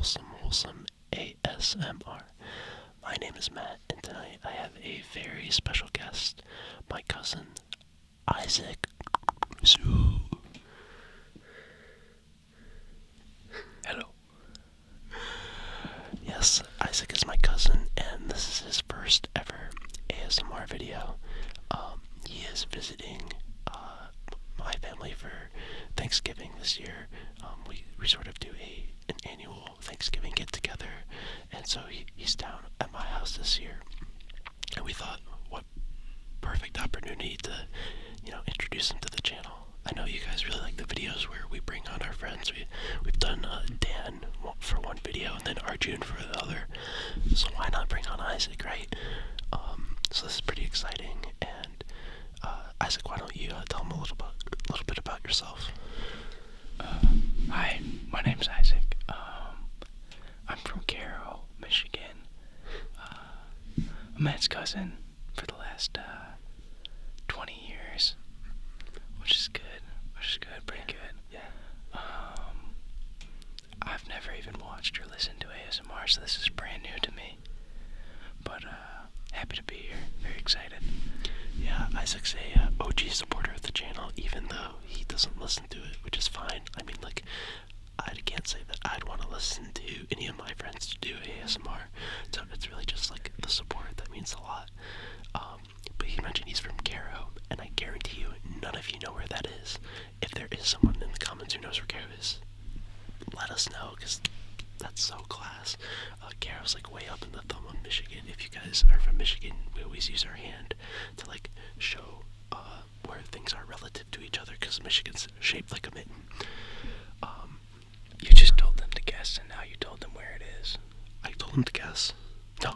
wholesome ASMR. My name is Matt, and tonight I have a very special guest, my cousin, Isaac. Hello. Yes, Isaac is my cousin, and this is his first ever ASMR video. He is visiting my family for Thanksgiving this year. We sort of do an annual Thanksgiving get together, and so he's down at my house this year. And we thought, what perfect opportunity to, introduce him to the channel. I know you guys really like the videos where we bring on our friends. We've done Dan for one video and then Arjun for the other. So why not bring on Isaac, right? So this is pretty exciting. And Isaac, why don't you tell him a little bit about yourself? Hi, my name's Isaac. I'm from Carroll, Michigan. I'm Matt's cousin for the last 20 years, which is good. Pretty good. Yeah. I've never even watched or listened to ASMR, so this is brand new to me. But happy to be here. Very excited. Yeah, Isaac's a OG supporter of the channel, even though he doesn't listen to it, which is fine. I mean, I can't say that I'd want to listen to any of my friends to do ASMR, so it's really just the support that means a lot. But he mentioned he's from Caro, and I guarantee you none of you know where that is. If there is someone in the comments who knows where Caro is, let us know, because that's so class. Caro's way up in the thumb of Michigan. If you guys are from Michigan, we always use our hand to show where things are relative to each other, because Michigan's shaped like a mitten. You just told them to guess, and now you told them where it is. I told them to guess. No,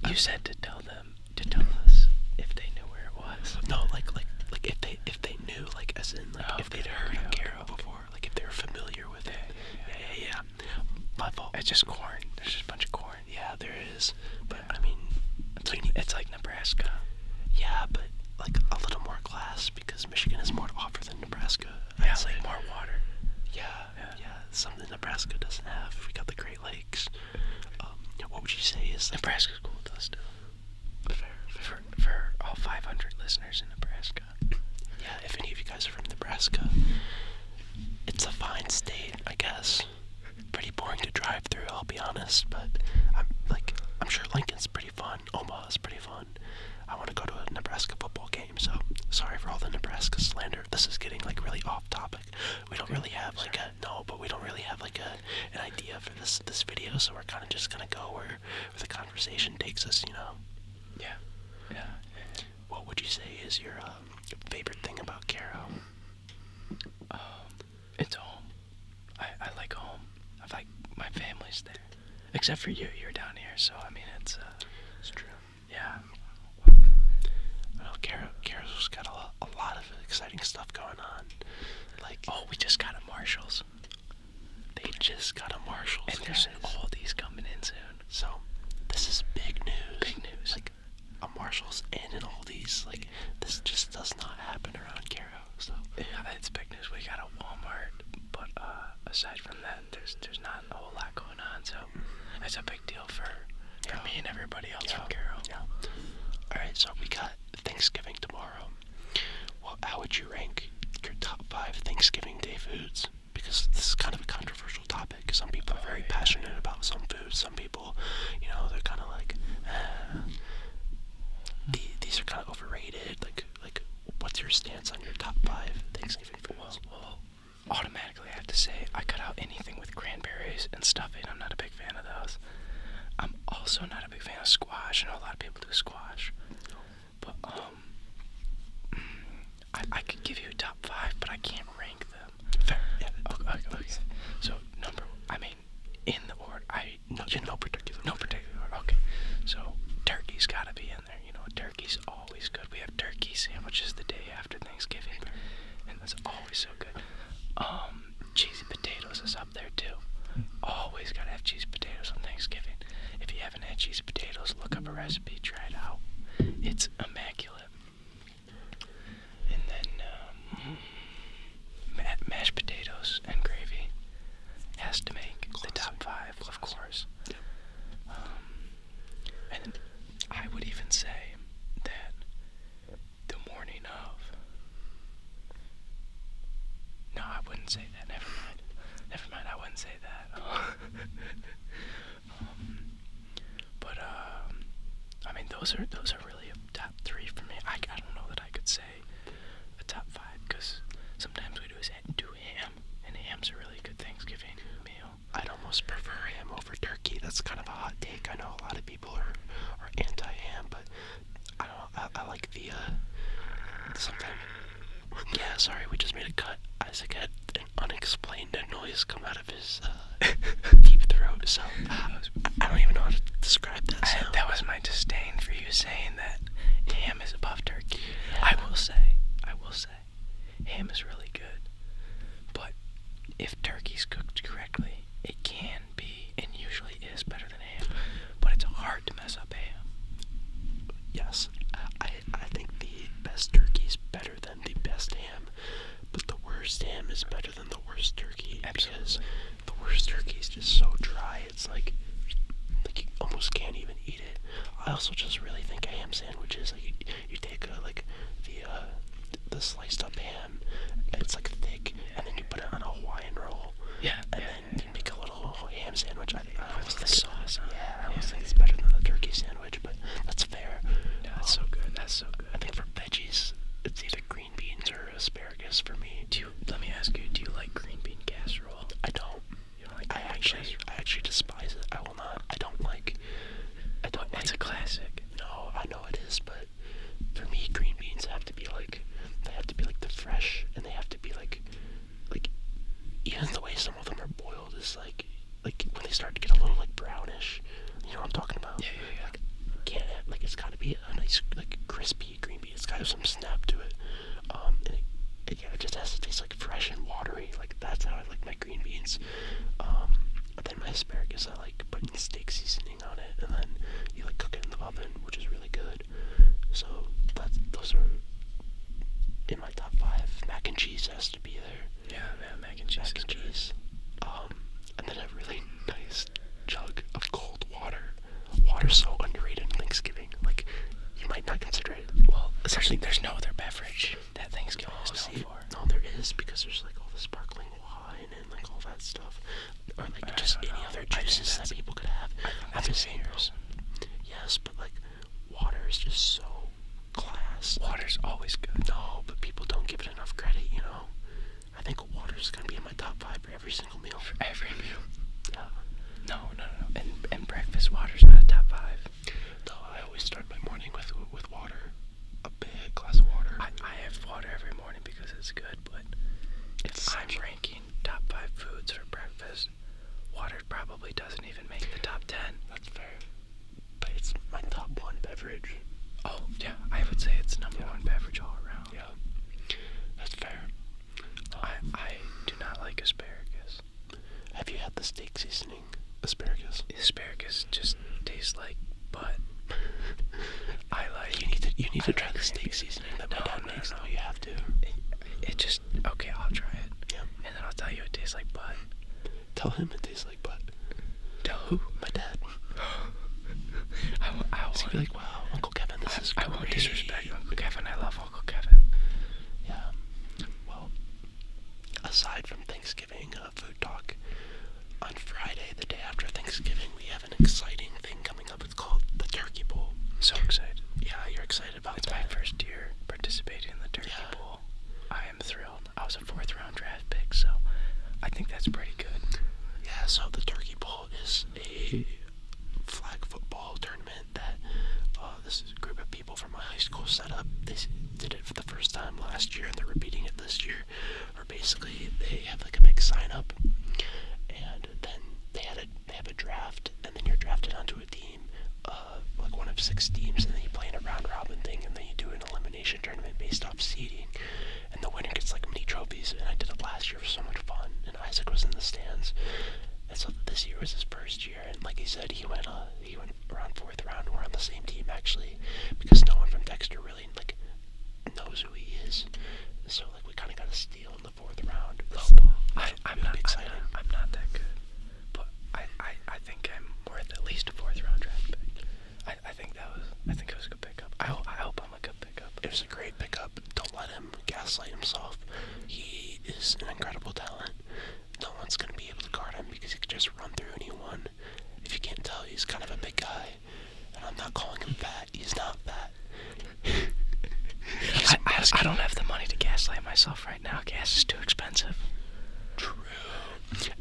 You said to tell them to tell us if they knew where it was. No, if they knew, as in if they'd heard of Caro before, if they were familiar with it. Yeah. My fault. It's just corn. There's just a bunch of corn. Yeah, there is. But I mean, it's like Nebraska. Yeah, but a little more glass, because Michigan has more to offer than Nebraska. Yeah, more water. Yeah. Something Nebraska doesn't have. We got the Great Lakes. What would you say is Nebraska's cool to us too. Fair. For all 500 listeners in Nebraska. Yeah, if any of you guys are from Nebraska, it's a fine state, I guess. Pretty boring to drive through, I'll be honest, but I'm sure Lincoln's pretty fun. Omaha's pretty fun. I want to go to a Nebraska football game, so sorry for all the Nebraska slander. This is getting really off topic. We don't really have we don't really have an idea for this video, so we're kind of just gonna go where the conversation takes us, Yeah. What would you say is your favorite thing about Caro? It's home. I like home. My family's there. Except for you. You're down here, so I mean it's true. Yeah. Well, Caro's got a lot of exciting stuff going on. We just got a Marshalls. They just got a Marshalls. And there's an Aldi's coming in soon. So, this is big news. Big news. A Marshalls and an Aldi's. This just does not happen around Caro. So yeah, it's big news. We got a Walmart, but aside from that, there's not a whole lot going on. So it's a big deal for me and everybody else from Caro. Yeah. All right. So we got Thanksgiving tomorrow. Well, how would you rank your top 5 Thanksgiving Day foods? Because this is kind of a controversial topic. Some people are very passionate about some foods. Some people, they're kind of these are kind of overrated. What's your stance on your top 5 Thanksgiving foods? Well, automatically I have to say I cut out anything with cranberries and stuffing. I'm not a big fan of those. I'm also not a big fan of squash. I know a lot of people do squash. But I could give you a top 5, but I can't rank them. Fair. Yeah. Okay. So in the order, no particular. No particular order. Okay. So turkey's gotta be in there. Turkey's always good. We have turkey sandwiches the day after Thanksgiving, and that's always so good. Cheesy potatoes is up there too. Always gotta have cheesy potatoes on Thanksgiving. If you haven't had cheesy potatoes, look up a recipe, try it out. It's immaculate. And then mashed potatoes and gravy has to make the top 5, of But I mean, those are really a top three for me. I don't know that I could say a top five because sometimes we do ham, and ham's a really good Thanksgiving meal. I'd almost prefer ham over turkey. That's kind of a hot take. I know a lot of people are anti-ham, but I don't know. I like the sometimes. Yeah, sorry, we just made a cut. Isaac had an unexplained noise come out of his deep throat, so I don't even know how to describe that sound. That was my disdain for you saying that ham is above turkey. Yeah. I will say, ham is really good. But if turkey's cooked correctly, it can be, and usually is, better than ham. But it's hard to mess up ham. Yes, I think the best turkey is better than the best ham, but the worst ham is better than the worst turkey. Absolutely. Because the worst turkey is just so dry, it's like you almost can't even eat it. I also just really think a ham sandwich is like you take the sliced up ham, and it's like thick, and then you put it on a Hawaiian roll. Yeah. And then you make a little ham sandwich. I almost think sauce. I almost think it's better than the turkey sandwich, but that's fair. Yeah, that's so good. That's so good. I think for veggies, it's either green beans or asparagus for me. Let me ask you, do you like green bean casserole? I don't. You don't like I actually despise it. I will not. I don't like. It's a classic. No, I know it is, but for me, green beans have to be like the fresh, and they have to be like even the way some of them are boiled is like when they start to get a little like brownish. You know what I'm talking about? Yeah. Like it's got to be a nice like crispy green bean. It's got to have some snap to it. And it just has to taste like fresh and watery. Like that's how I like my green beans. But then my asparagus, I like putting steak seasoning on it, and then you like cook it in the oven, which is really good. So those are in my top 5. Mac and cheese has to be there. Yeah, man, mac and cheese is good. And then a really nice jug of cold water. Water's so underrated in Thanksgiving. Like, you might not consider it. Well, there's no other beverage that Thanksgiving is known for. No, there is, because there's like all the sparkling wine and like all that stuff. Or like just any other juices that people could have. I'm just saying. Yes, but like, water is just so class. Water's always good. No, but people don't give it enough credit, you know? I think water's gonna be in my top 5 for every single meal. For every meal? Yeah. No. And breakfast water's not a top 5. No, I always start my morning with water. A big glass of water. I have water every morning because it's good, but if I'm ranking top 5 foods for breakfast, water probably doesn't even make the top 10. That's fair. But it's my top 1 beverage. Oh, yeah, I would say it's number 1 beverage all around. Yeah, that's fair. I do not like asparagus. Have you had the steak seasoning asparagus? Asparagus just tastes like butt. I like. You need to try the steak seasoning that my dad makes. No, you have to. It just okay. I'll try it. Yeah. And then I'll tell you it tastes like butt. Tell him it tastes like butt. Tell who? My dad. I He's gonna be like, wow, Uncle Kevin, this is great. I won't disrespect Uncle Kevin. I love Uncle Kevin. Yeah. Well, aside from Thanksgiving food talk, on Friday, the day after Thanksgiving, we have an exciting thing coming up. It's called the Turkey Bowl. So excited. Yeah, you're excited about It's that. my first year participating in the Turkey Bowl. I am thrilled. I was a 4th round draft pick, so I think that's pretty good. Yeah, so the Turkey Bowl is a flag football tournament that this is a group of people from my high school set up. They did it for the first time last year, and they're repeating it this year. Or basically, they have like a big sign up, and then they have a draft, and then you're drafted onto a team, like one of 6 teams, and then you play in a round robin thing, and then you do an elimination tournament based off seeding, and the winner gets like mini trophies. And I did it last year. It was so much fun, and Isaac was in the stands. And so this year was his first year, and like he said, he went around 4th round. We're on the same team actually, because no one from Dexter really like knows who he is. So like we kind of got a steal in the 4th round. I'm not that good, but I think I'm worth at least a 4th round draft pick. I think it was a good pickup. I hope I'm a good pickup. It was a great pickup. Don't let him gaslight himself. He is an incredible talent. No one's gonna be able to guard him because he could just run through anyone. If you can't tell, he's kind of a big guy. And I'm not calling him fat. He's not fat. I don't have the money to gaslight myself right now. Gas is too expensive. True.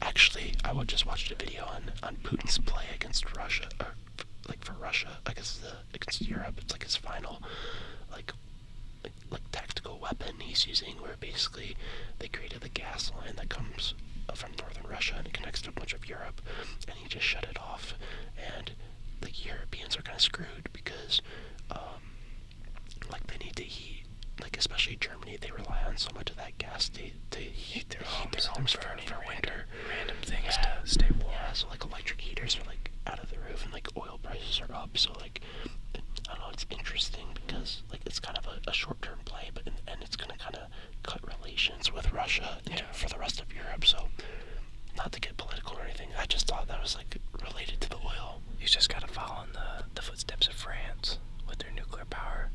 Actually, I just watched a video on Putin's play against Russia, or like for Russia against Europe. It's like his final like tactical weapon he's using, where basically they created the gas line that comes from northern Russia and it connects to a bunch of Europe, and he just shut it off. And the Europeans are kind of screwed because like they need to heat, like especially Germany, they rely on so much of that gas to heat their homes for winter. Random things to stay warm. Yeah, so like electric heaters are like out of the roof, and like oil prices are up. So like, I don't know, it's interesting because like it's kind of a short-term play, but and it's gonna kind of cut relations with Russia for the rest of Europe. So not to get political or anything, I just thought that was like related to the oil. You just gotta follow in the footsteps of France with their nuclear power.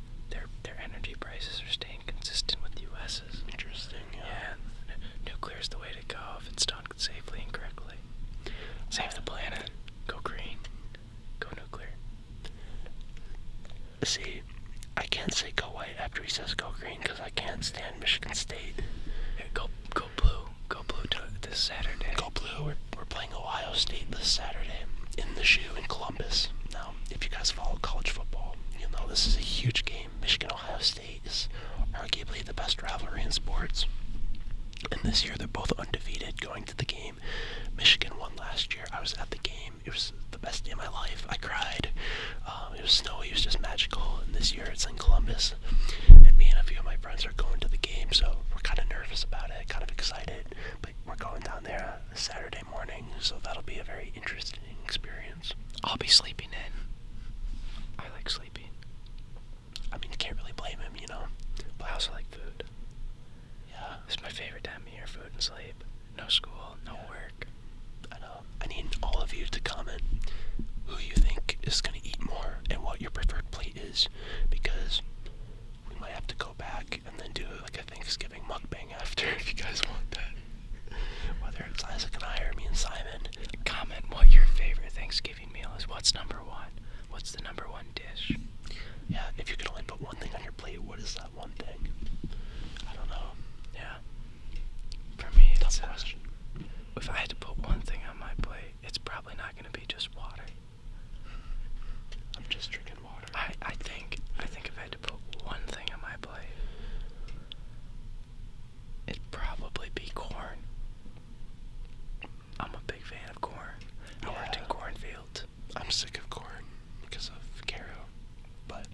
Their energy prices are staying consistent with the U.S.'s. Interesting. Yeah, nuclear is the way to go if it's done safely and correctly. Save the planet. Go green. Go nuclear. See, I can't say go white after he says go green because I can't stand Michigan State. Yeah, go blue. Go blue this Saturday. Go blue. We're playing Ohio State this Saturday in the shoe in Columbus. Now, if you guys follow college football, you'll know this is a huge game. Michigan-Ohio State is arguably the best rivalry in sports. And this year, they're both undefeated going to the game. Michigan won last year. I was at the game. It was the best day of my life. I cried. It was snowy. It was just magical. And this year, it's in Columbus. And me and a few of my friends are going to the game, so we're kind of nervous about it, kind of excited. But we're going down there Saturday morning, so that'll be a very interesting experience. I'll be sleeping in. I like sleeping. I mean, you can't really blame him, you know. But I also like food. Yeah. It's my favorite time of year, food and sleep. No school, no work. I know. I need all of you to comment who you think is going to eat more and what your preferred plate is, because we might have to go back and then do like a Thanksgiving mukbang after if you guys want that. Whether it's Isaac and I or me and Simon. Comment what your favorite Thanksgiving meal is. What's number one? What's the number one dish? Yeah, if you could only put one thing on your plate, what is that one thing? I don't know. Yeah. For me, it's tough question. If I had to put one thing on my plate, it's probably not going to be just water. I'm just drinking water. I think if I had to put one thing on my plate, it'd probably be corn. I'm a big fan of corn. I worked in cornfields. I'm sick of corn because of Caro, but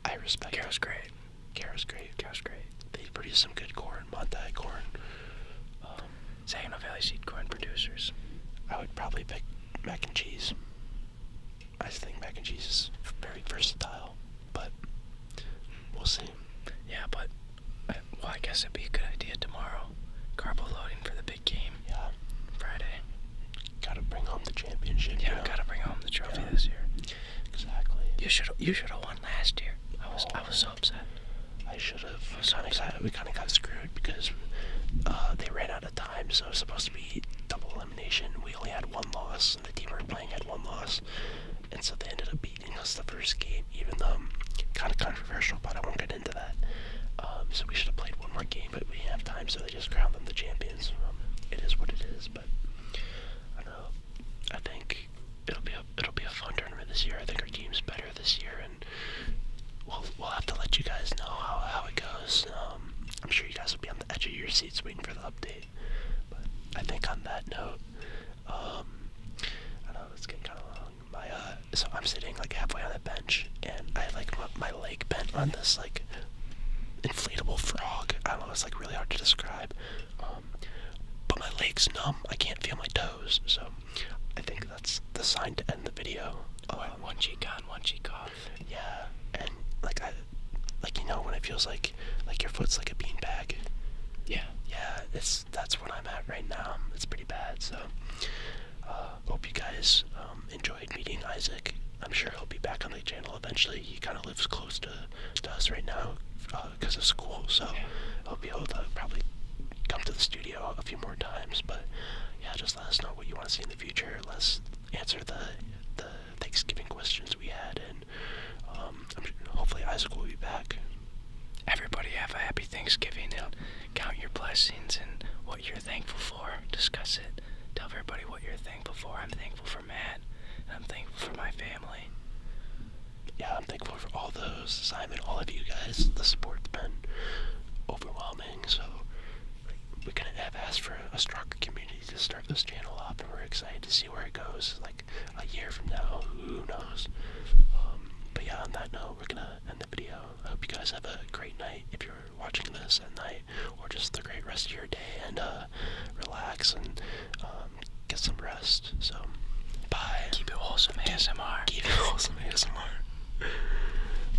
I respect Caro's great. Caro's great. Caro's great. They produce some good corn, Montai corn. Saginaw Valley seed corn producers. I would probably pick mac and cheese. I just think mac and cheese is very versatile, but we'll see. Yeah, but well, I guess it'd be a good idea tomorrow. Carbo loading for the big game. Yeah. Friday. Gotta bring home the championship. Yeah, gotta bring home the trophy this year. Exactly. You should have won last year. I was so upset. I should have. We kind of got screwed because they ran out of time, so it was supposed to be double elimination. We only had one loss, and the team we were playing had one loss, and so they ended up beating us the first game, even though kind of controversial, but I won't get into that. So we should have played one more game, but we didn't have time, so they just crowned them the champions. It is what it is, but I don't know. I think it'll be a fun tournament this year. I think our team's better this year, and we'll have to let you guys know how it goes. I'm sure you guys will be on the edge of your seats waiting for the update. But I think on that note, I know it's getting kind of long. So I'm sitting like halfway on the bench, and I had like my leg bent on this like inflatable frog. I don't know, it's like really hard to describe. But my leg's numb. I can't feel my toes, so I think that's the sign to end the video. One cheek on, one cheek off. Yeah, and like you know when it feels like your foot's like a beanbag. Yeah. Yeah, that's what I'm at right now. It's pretty bad. So hope you guys enjoyed meeting Isaac. I'm sure he'll be back on the channel eventually. He kind of lives close to us right now because of school, so he'll be able to probably come to the studio a few more times. But yeah, just let us know what you want to see in the future. Let's answer the Thanksgiving questions we had, and hopefully Isaac will be back. Everybody have a happy Thanksgiving and count your blessings and what you're thankful for. Discuss it. Tell everybody what you're thankful for. I'm thankful for Matt, and I'm thankful for my family. Yeah, I'm thankful for all those, Simon, all of you guys. The support's been overwhelming, so we couldn't have asked for a stronger community to start this channel up, and we're excited to see where it goes. Like a year from now, who knows? But yeah, on that note, we're gonna end the video. I hope you guys have a great night if you're watching this at night, or just a great rest of your day, and relax and get some rest. So, bye. Keep it wholesome ASMR. Keep it wholesome ASMR.